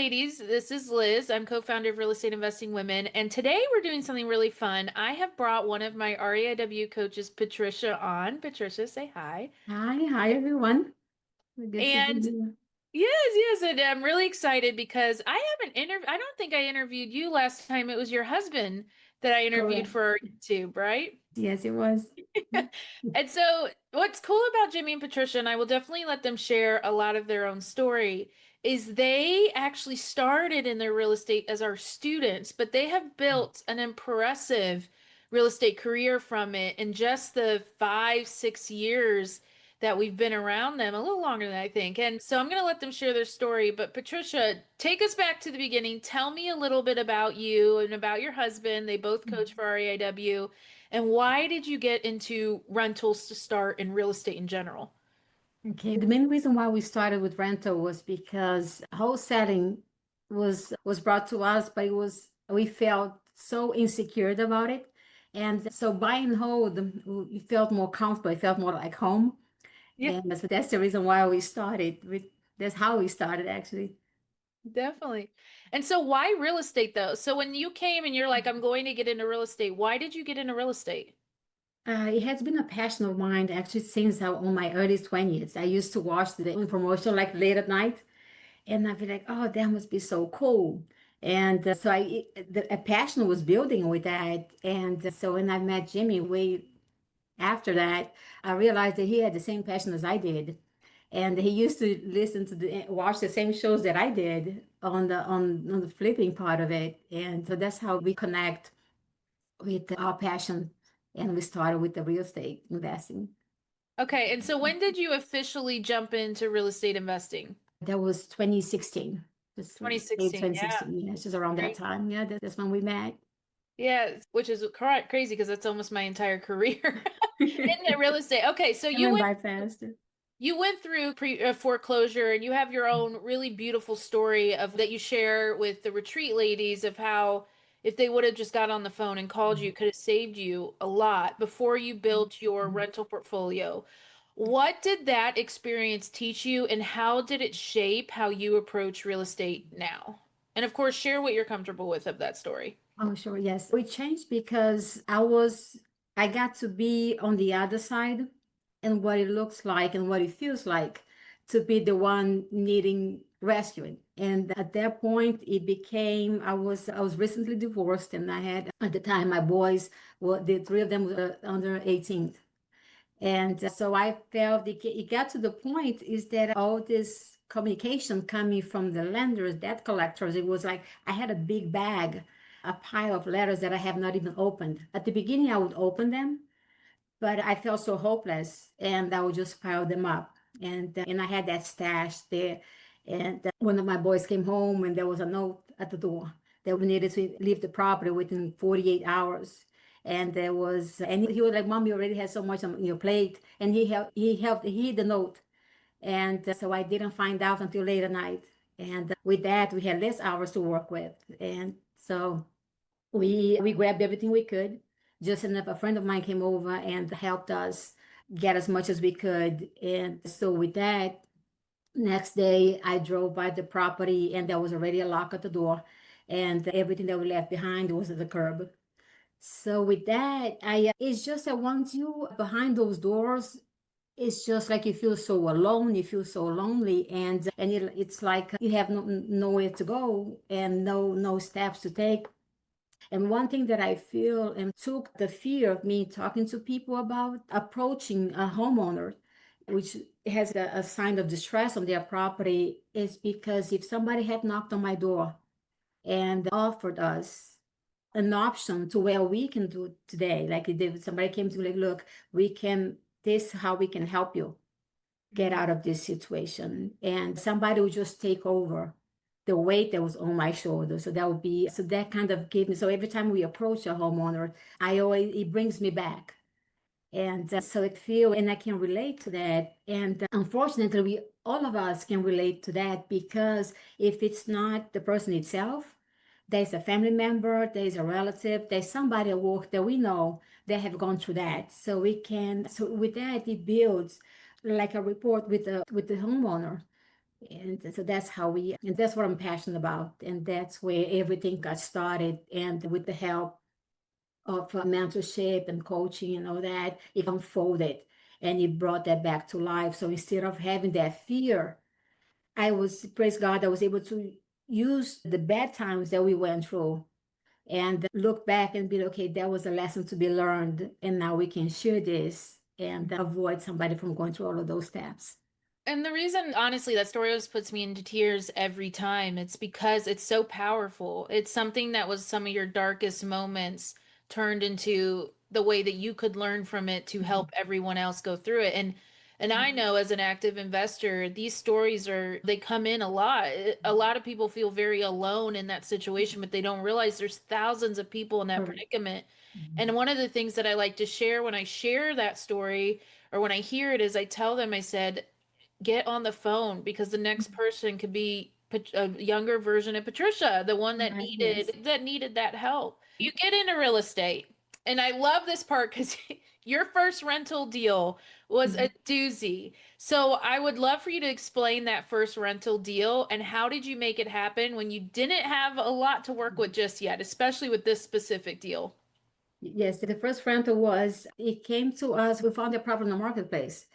ladies. This is Liz. I'm co-founder of Real Estate Investing Women, and today we're doing something really fun. I have brought one of my REIW coaches, Patricia, on. Patricia, say hi. Hi everyone. Good to be And here. yes, and I'm really excited because I don't think I interviewed you last time. It was your husband that I interviewed Correct. for our YouTube, right? Yes, it was. And so, what's cool about Jimmy and Patricia, and I will definitely let them share a lot of their own story, is they actually started in their real estate as our students, but they have built an impressive real estate career from it in just the 5, 6 years that we've been around them, a little longer than I think. And so I'm going to let them share their story. But Patricia, take us back to the beginning. Tell me a little bit about you and about your husband. They both coach for REIW. And why did you get into rentals to start in real estate in general? Okay, the main reason why we started with rental was because wholesaling was brought to us, but it was we felt so insecure about it. And so buying whole, we felt more comfortable, it felt more like home. Yeah, And so that's the reason why we started with that's how we started actually. definitely. And so why real estate though? So when you came and you're like, I'm going to get into real estate, why did you get into real estate? It has been a passion of mine actually since I was in my early 20s. I used to watch the infomercial like late at night, and I'd be like, oh, that must be so cool. And a passion was building with that. And so when I met Jimmy way after that, I realized that he had the same passion as I did. And he used to listen to watch the same shows that I did on the flipping part of it. And so that's how we connect with our passion. And we started with the real estate investing. Okay, and so when did you officially jump into real estate investing? That was 2016. Just late 2016. Yeah, 2016. Yeah, it's just around that great. time. Yeah, that's when we met. Yeah, which is crazy because that's almost my entire career in the real estate. Okay, so I went by fast. you went through pre foreclosure and you have your own really beautiful story of that you share with the retreat ladies of how if they would have just got on the phone and called you, it could have saved you a lot before you built your rental portfolio. What did that experience teach you and how did it shape how you approach real estate now? And of course, share what you're comfortable with of that story. Oh, sure. Yes. We changed because I got to be on the other side and what it looks like and what it feels like to be the one needing rescuing. And at that point, it became, I was recently divorced and I had, at the time, my boys, well, the three of them were under 18. And so I felt it got to the point is that all this communication coming from the lenders, debt collectors, it was like I had a big bag, a pile of letters that I have not even opened. At the beginning, I would open them, but I felt so hopeless and I would just pile them up. And I had that stash there. And one of my boys came home and there was a note at the door that we needed to leave the property within 48 hours. And there was, and he was like, Mom, you already had so much on your plate. And he hid the note. And so I didn't find out until late at night. And with that, we had less hours to work with. And so we grabbed everything we could. Just enough. A friend of mine came over and helped us get as much as we could. And so with that, next day I drove by the property and there was already a lock at the door, and everything that we left behind was at the curb. So with that, I it's just that once you behind those doors, it's just like you feel so alone, you feel so lonely, and it's like you have nowhere to go and no steps to take. And one thing that I feel and took the fear of me talking to people about approaching a homeowner, which has a sign of distress on their property, is because if somebody had knocked on my door and offered us an option to where we can do today, like if somebody came to me like, look, we can, this is how we can help you get out of this situation. And somebody would just take over the weight that was on my shoulder. So that would be, so that kind of gave me, so every time we approach a homeowner, it brings me back. And so it feel, and I can relate to that. And unfortunately, all of us can relate to that because if it's not the person itself, there's a family member, there's a relative, there's somebody at work that we know that have gone through that. So we can, so with that, it builds like a rapport with the homeowner. And so that's how and that's what I'm passionate about. And that's where everything got started. And with the help of mentorship and coaching and all that, it unfolded and it brought that back to life. So instead of having that fear, praise God, I was able to use the bad times that we went through and look back and be okay, that was a lesson to be learned. And now we can share this and avoid somebody from going through all of those steps. And the reason, honestly, that story always puts me into tears every time, it's because it's so powerful. It's something that was some of your darkest moments turned into the way that you could learn from it to help everyone else go through it. And I know as an active investor, these stories they come in a lot. A lot of people feel very alone in that situation, but they don't realize there's thousands of people in that Correct. predicament. And one of the things that I like to share when I share that story or when I hear it is I tell them, I said, get on the phone because the next person could be a younger version of Patricia, the one that Right, yes. needed that help. You get into real estate. And I love this part because your first rental deal was a Mhm. doozy. So I would love for you to explain that first rental deal and how did you make it happen when you didn't have a lot to work with just yet, especially with this specific deal. Yes, the first rental it came to us, we found a property in the marketplace.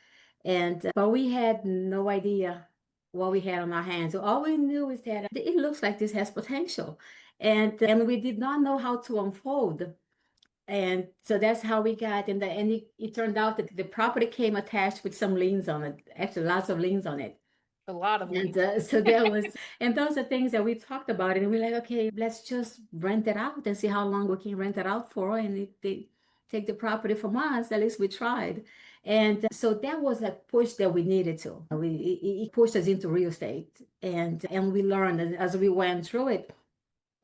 And, but we had no idea what we had on our hands. So all we knew is that it looks like this has potential. And we did not know how to unfold. And so that's how we got, and it turned out that the property came attached with some liens on it, actually lots of liens on it. A lot of And leads. so there was, and those are things that we talked about, and we're like, okay, let's just rent it out and see how long we can rent it out for. And if they take the property from us, at least we tried. And so that was a push that we needed to. It pushed us into real estate, and we learned as we went through it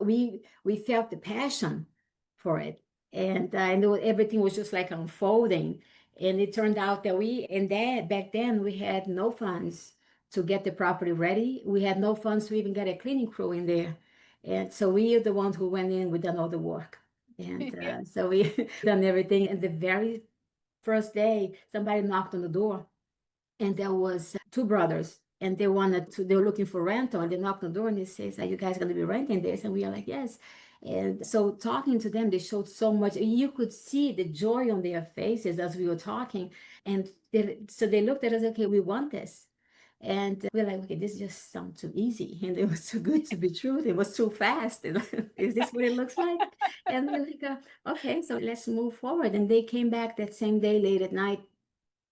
we felt the passion for it, and I know everything was just like unfolding. And it turned out that back then we had no funds to get the property ready. We had no funds to even get a cleaning crew in there, and so we are the ones who went in. We done all the work, and Yeah. so we done everything. And the very first day, somebody knocked on the door, and there was two brothers, and they were looking for rental, and they knocked on the door and they says, are you guys going to be renting this? And we are like, yes. And so talking to them, they showed so much. You could see the joy on their faces as we were talking. And so they looked at us, okay, we want this. And we're like, okay, this just sounds too easy. And it was too good to be true. It was too fast. Is this what it looks like? And we're like, okay, so let's move forward. And they came back that same day late at night,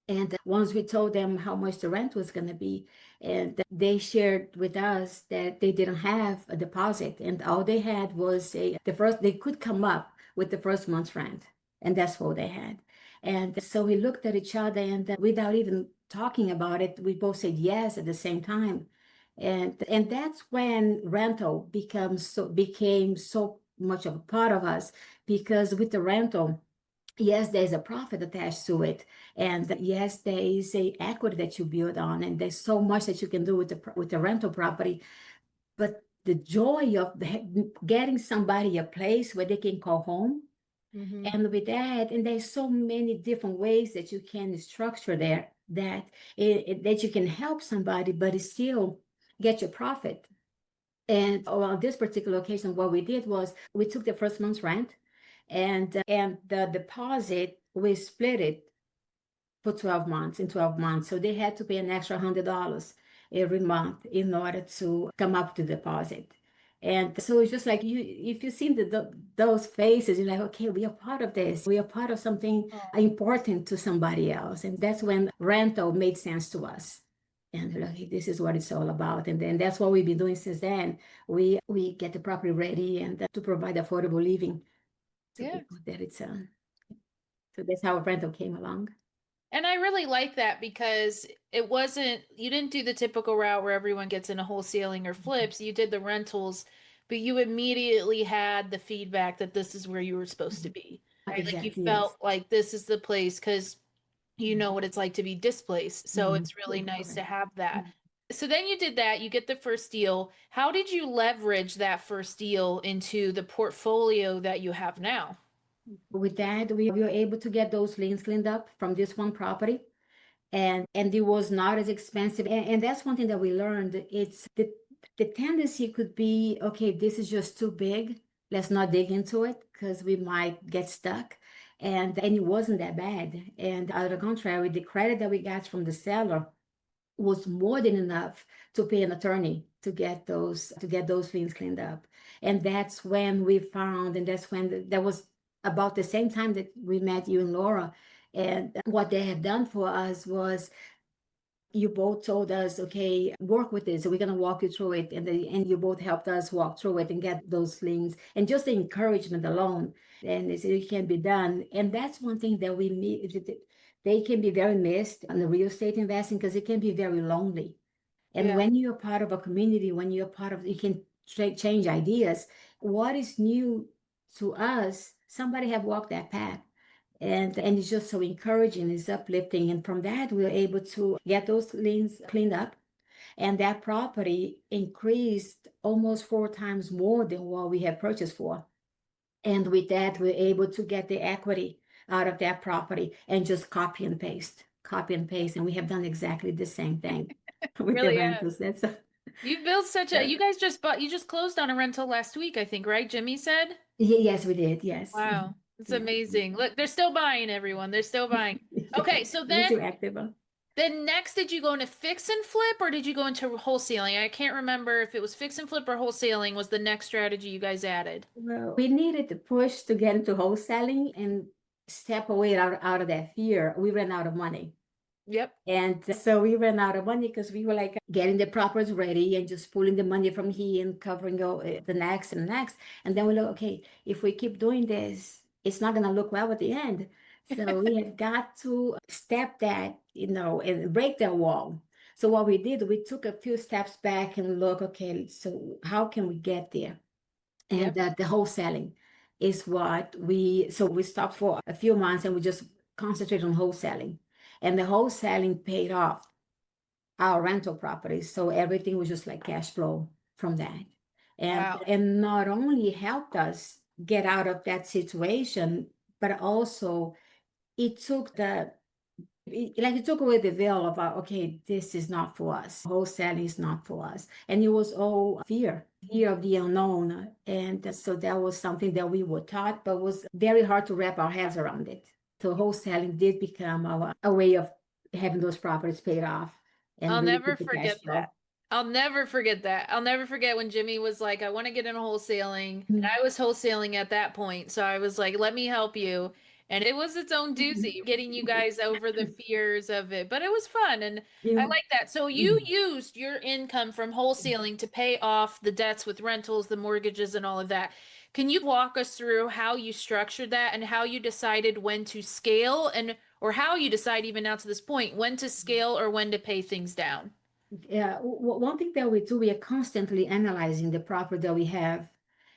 and once we told them how much the rent was going to be, and they shared with us that they didn't have a deposit, and all they had was they could come up with the first month's rent, and that's all they had. And so we looked at each other, and without even talking about it, we both said yes at the same time. And that's when rental became so much of a part of us, because with the rental, yes, there's a profit attached to it, and yes, there is a equity that you build on, and there's so much that you can do with the rental property. But the joy of getting somebody a place where they can call home, Hmm. and with that, and there's so many different ways that you can structure there that you can help somebody, but it still get your profit. And on this particular occasion, what we did was we took the first month's rent, and the deposit, we split it for 12 months, in 12 months. So they had to pay an extra $100 every month in order to come up to deposit. And so it's just like if you see those faces, you're like, okay, we are part of this. We are part of something important to somebody else. And that's when rental made sense to us. And we're like, "Hey, this is what it's all about." And then that's what we've been doing since then. We get the property ready and to provide affordable living to Yeah. people so that's how rental came along. And I really like that because you didn't do the typical route where everyone gets into wholesaling or flips. You did the rentals, but you immediately had the feedback that this is where you were supposed to be, right? Like you Exactly, yes. felt like this is the place because you know what it's like to be displaced. So Mhm. it's really nice to Correct. have that. So then you did that, you get the first deal. How did you leverage that first deal into the portfolio that you have now? With that, we were able to get those liens cleaned up from this one property. and it was not as expensive. And that's one thing that we learned. It's the tendency could be, okay, this is just too big. Let's not dig into it because we might get stuck. And it wasn't that bad. And on the contrary, the credit that we got from the seller was more than enough to pay an attorney to get those liens cleaned up. And that's when we found, and that's when that was about the same time that we met you and Laura. And what they have done for us was you both told us, okay, work with this. So we're gonna walk you through it, and you both helped us walk through it and get those liens, and just the encouragement alone, and it can be done. And that's one thing that we meet. They can be very missed on the real estate investing because it can be very lonely. And Yeah. when you're part of a community, when you're part of, you can change ideas. What is new to us? Somebody have walked that path. And it's just so encouraging, it's uplifting. And from that, we were able to get those liens cleaned up. And that property increased almost 4 times more than what we had purchased for. And with that, we're able to get the equity out of that property and just copy and paste, copy and paste. And we have done exactly the same thing with the Really have. rentals. That's You've built such a, that, you guys just bought, you just closed on a rental last week, I think, right? Jimmy said? yes, we did. Yes. Wow. It's Yeah. amazing. Look, they're still buying, everyone. They're still buying. Yeah. Okay, so We're then too active. Huh? then next did you go into fix and flip or did you go into wholesaling? I can't remember if it was fix and flip or wholesaling was the next strategy you guys added. Well, we needed to push to get into wholesaling and step away out of that fear. We ran out of money. Yep. And so we ran out of money because we were like getting the properties ready and just pulling the money from here and covering the next and the next. And then we look, okay, if we keep doing this, it's not going to look well at the end. So we have got to step that, and break that wall. So what we did, we took a few steps back and look, okay, so how can we get there? And Yep. that the wholesaling is what we stopped for a few months and we just concentrated on wholesaling, and the wholesaling paid off our rental properties, so everything was just like cash flow from that. and Wow. and not only helped us get out of that situation, but also it took it took away the veil of okay, this is not for us. Wholesaling is not for us. And it was all fear of the unknown. And so that was something that we were taught, but was very hard to wrap our heads around it. So wholesaling did become a way of having those properties paid off and I'll really never keep the cash forget that. flow. I'll never forget that. I'll never forget when Jimmy was like, I want to get into wholesaling. And Mhm. I was wholesaling at that point. So I was like, let me help you. And it was its own doozy getting you guys over the fears of it. But it was fun. And I You like that. So you used your income from wholesaling to pay off the debts with rentals, the mortgages, and all of that. Can you walk us through how you structured that and how you decided when to scale and or how you decide even now to this point when to scale or when to pay things down? Yeah, one thing that we do, we are constantly analyzing the property that we have,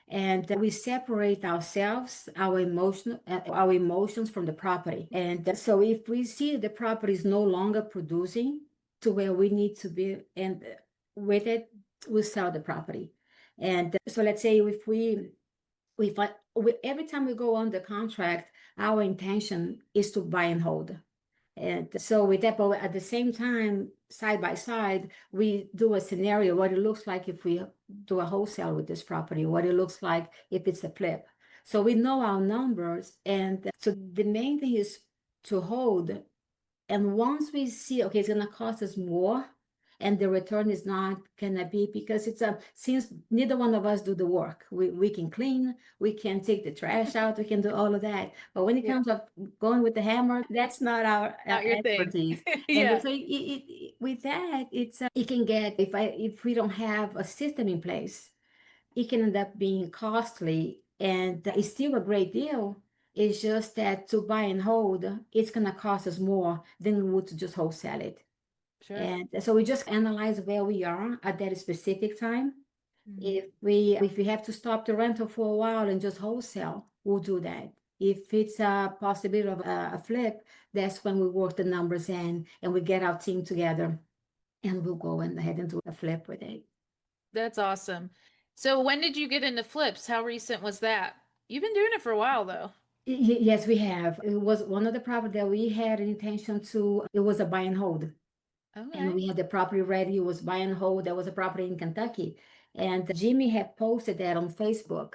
and we separate ourselves, our emotions from the property. And so, if we see the property is no longer producing to where we need to be, and with it, we sell the property. And so, let's say every time we go on the contract, our intention is to buy and hold. And so with that, but at the same time, side by side, we do a scenario, what it looks like if we do a wholesale with this property, what it looks like if it's a flip. So we know our numbers. And so the main thing is to hold. And once we see, okay, it's gonna cost us more, and the return is not gonna be, because it's since neither one of us do the work. We can clean, we can take the trash out, we can do all of that. But when it Yeah, comes up going with the hammer, that's not our not your thing. expertise. And Yeah, so with that, it can get, if we don't have a system in place, it can end up being costly, and it's still a great deal. It's just that to buy and hold, it's going to cost us more than it would to just wholesale it. sure. And so we just analyze where we are at that specific time. Mhm. If we have to stop the rental for a while and just wholesale, we'll do that. If it's a possibility of a flip, that's when we work the numbers in and we get our team together and we'll go and head into a flip with it. That's awesome. So when did you get into flips? How recent was that? You've been doing it for a while though. Yes, we have. It was one of the property that we had an intention to, it was a buy and hold. And Okay. we had the property ready. It was buy and hold. There was a property in Kentucky. And Jimmy had posted that on Facebook.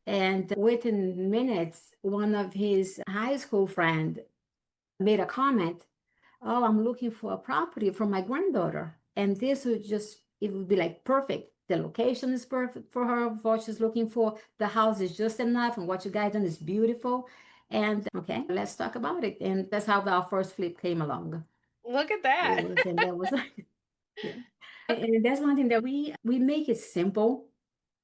And within minutes, one of his high school friend made a comment, oh, I'm looking for a property for my granddaughter. And this would just, it would be like perfect. The location is perfect for her, what she's looking for. The house is just enough, and what you guys done is beautiful. And okay, let's talk about it. And that's how our first flip came along. Look at It that. was, and that was, yeah. And that's one thing that we make it simple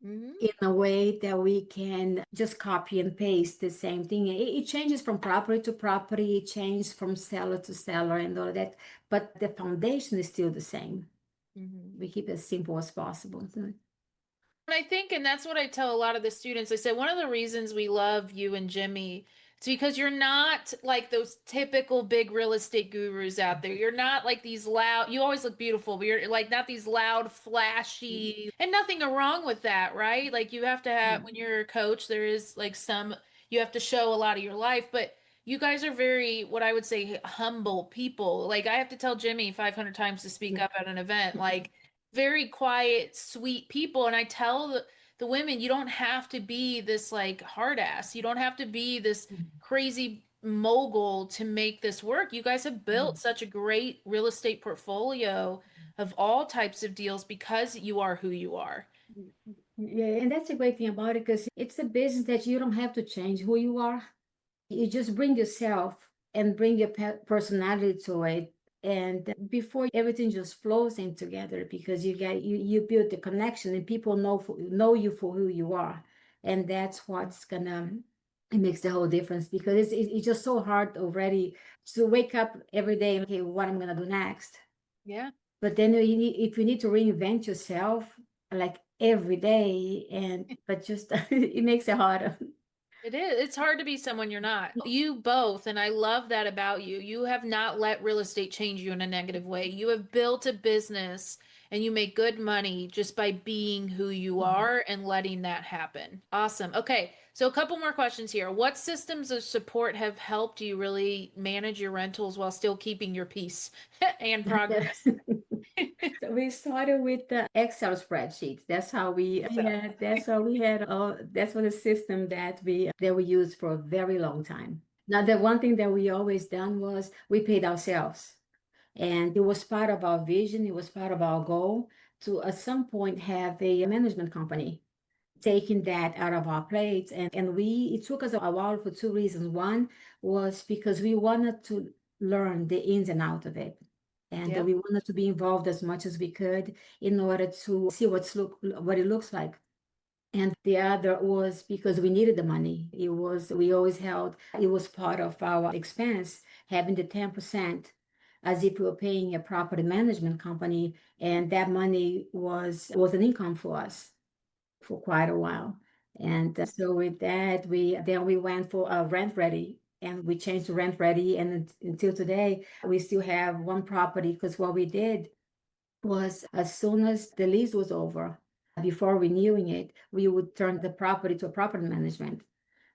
Hmm. in a way that we can just copy and paste the same thing. It changes from property to property, it changes from seller to seller and all of that, but the foundation is still the same. Hmm. We keep it as simple as possible. And I think, and that's what I tell a lot of the students. I said, one of the reasons we love you and Jimmy is because you're not like those typical big real estate gurus out there. You're not like these loud, you always look beautiful, but you're like not these loud, flashy, and nothing wrong with that, right? Like you have to have, when you're a coach, there is like some, you have to show a lot of your life, but you guys are very, what I would say, humble people. Like I have to tell Jimmy 500 times to speak Yeah. up at an event. Like, very quiet, sweet people. And I tell the women, you don't have to be this like hard ass. You don't have to be this crazy mogul to make this work. You guys have built such a great real estate portfolio of all types of deals because you are who you are. Yeah, and that's the great thing about it because it's a business that you don't have to change who you are. You just bring yourself and bring your personality to it. And before everything just flows in together because you build the connection and people know you for who you are. And that's what's gonna it makes the whole difference because it's just so hard already to wake up every day, okay, what I'm gonna do next. Yeah. But then if you need to reinvent yourself like every day and but just it makes it harder. It is. It's hard to be someone you're not. You both, and I love that about you. You have not let real estate change you in a negative way. You have built a business and you make good money just by being who you are and letting that happen. Awesome. Okay, so a couple more questions here. What systems of support have helped you really manage your rentals while still keeping your peace and progress? So we started with the Excel spreadsheets. That's how we So, yeah, that's how we had that's what the system that we used for a very long time. Now the one thing that we always done was we paid ourselves. And it was part of our vision, it was part of our goal to at some point have a management company taking that out of our plates. And it took us a while for two reasons. One was because we wanted to learn the ins and out of it. And yep. we wanted to be involved as much as we could in order to see what it looks like. And the other was because we needed the money. We always held, it was part of our expense, having the 10% as if we were paying a property management company. And that money was an income for us for quite a while. And so with that, we went for a rent ready and we changed to rent ready. And until today, we still have one property because what we did was as soon as the lease was over, before renewing it, we would turn the property to a property management.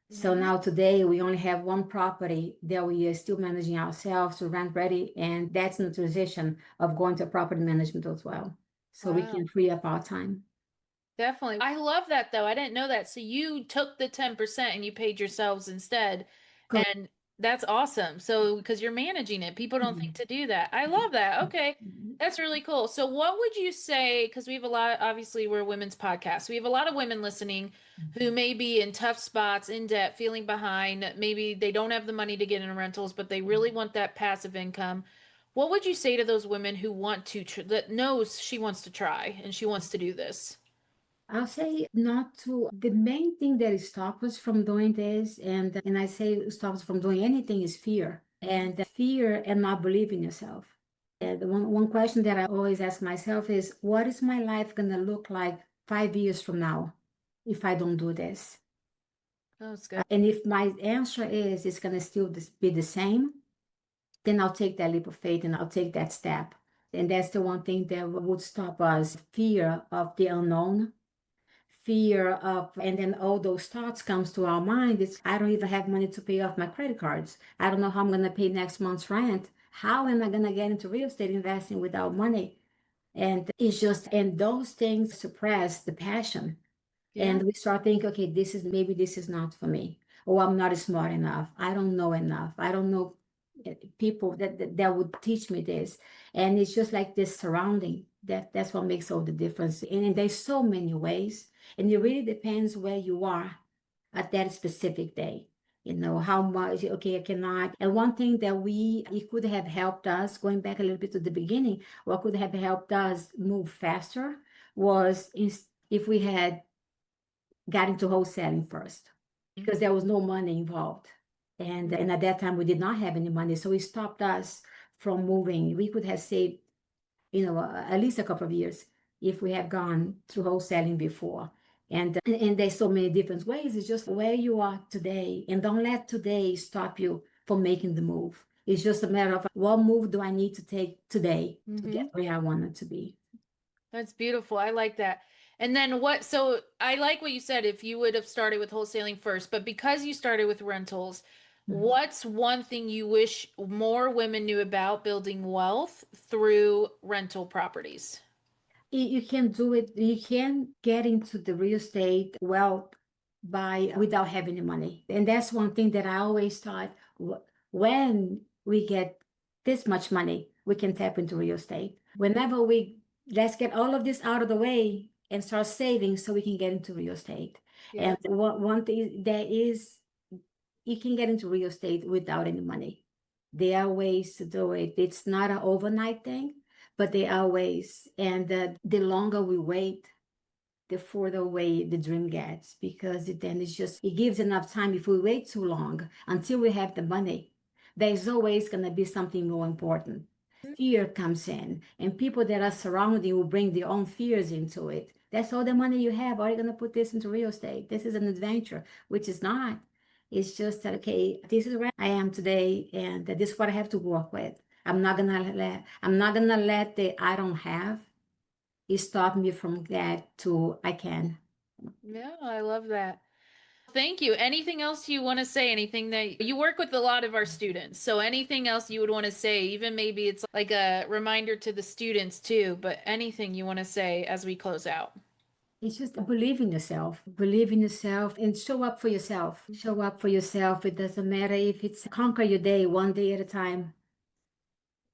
So Nice. now today we only have one property that we are still managing ourselves to rent ready, and that's in the transition of going to property management as well. So we Wow. can free up our time. Definitely. I love that though. I didn't know that. So you took the 10% and you paid yourselves instead. Correct. And that's awesome. So because you're managing it, people don't think Mhm. to do that. I love that. Okay. Mhm. That's really cool. So what would you say, because we have a lot, obviously we're a women's podcast. We have a lot of women listening who may be in tough spots, in debt, feeling behind. Maybe they don't have the money to get in rentals, but they really want that passive income. What would you say to those women who want to, that knows she wants to try and she wants to do this? I'll say not to. The main thing that stops us from doing this, and I say stops from doing anything, is fear, and fear and not believing yourself. And one question that I always ask myself is, what is my life gonna look like 5 years from now if I don't do this? Oh, it's good. And if my answer is it's gonna still be the same, then I'll take that leap of faith and I'll take that step. And that's the one thing that would stop us: fear of the unknown, fear of, and then all those thoughts comes to our mind. It's, I don't even have money to pay off my credit cards. I don't know how I'm going to pay next month's rent. How am I going to get into real estate investing without money? And it's just, and those things suppress the passion. Yeah. And we start thinking, okay, maybe this is not for me. Or I'm not smart enough. I don't know enough. I don't know people that would teach me this. And it's just like this surrounding that's what makes all the difference. And there's so many ways. And it really depends where you are at that specific day. You know, how much, okay, I cannot. And one thing that it could have helped us, going back a little bit to the beginning, what could have helped us move faster was if we had got into wholesaling first, because there was no money involved. And at that time we did not have any money. So it stopped us from moving. We could have saved, at least a couple of years if we had gone through wholesaling before. And there's so many different ways. It's just where you are today. And don't let today stop you from making the move. It's just a matter of what move do I need to take today to Mm-hmm. get where I want it to be. That's beautiful. I like that. And then so I like what you said if you would have started with wholesaling first, but because you started with rentals, Mhm. what's one thing you wish more women knew about building wealth through rental properties? You can do it. You can get into the real estate well by without having the money. And that's one thing that I always thought, when we get this much money, we can tap into real estate. Whenever let's get all of this out of the way and start saving so we can get into real estate. Yeah. And one thing there is, you can get into real estate without any money. There are ways to do it. It's not an overnight thing, but there are ways. And the longer we wait, the further away the dream gets, because then it gives enough time. If we wait too long until we have the money, there's always going to be something more important. Fear comes in, and people that are surrounding you will bring their own fears into it. That's all the money you have. Are you going to put this into real estate? This is an adventure, which is not. It's just that, okay, this is where I am today, and this is what I have to work with. I'm not gonna let the I don't have it stop me from that to I can. Yeah, I love that. Thank you. Anything else you want to say? Anything that you work with a lot of our students. So anything else you would want to say, even maybe it's like a reminder to the students too, but anything you want to say as we close out. It's just believe in yourself and show up for yourself. Show up for yourself. It doesn't matter if it's conquer your day one day at a time.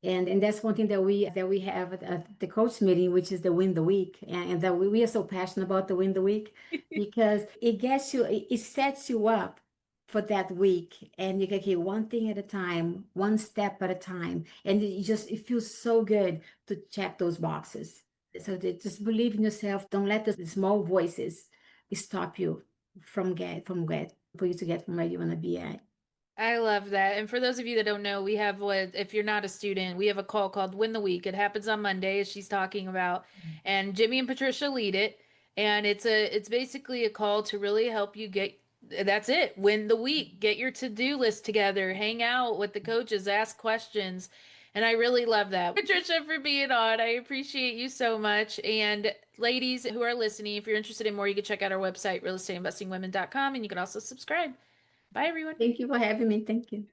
And that's one thing that we have at the coach meeting, which is the win the week, and that we are so passionate about the win the week, because it sets you up for that week, and you can get one thing at a time, one step at a time, and it feels so good to check those boxes. So just believe in yourself. Don't let the small voices stop you from get for you to get from where you want to be at. I love that. And for those of you that don't know, we have if you're not a student, we have a call called Win the Week. It happens on Monday, as she's talking about, and Jimmy and Patricia lead it. And it's basically a call to really help you that's it, win the week, get your to-do list together, hang out with the coaches, ask questions. And I really love that. Patricia, for being on. I appreciate you so much. And ladies who are listening, if you're interested in more, you can check out our website, realestateinvestingwomen.com, and you can also subscribe. Bye, everyone. Thank you for having me. Thank you.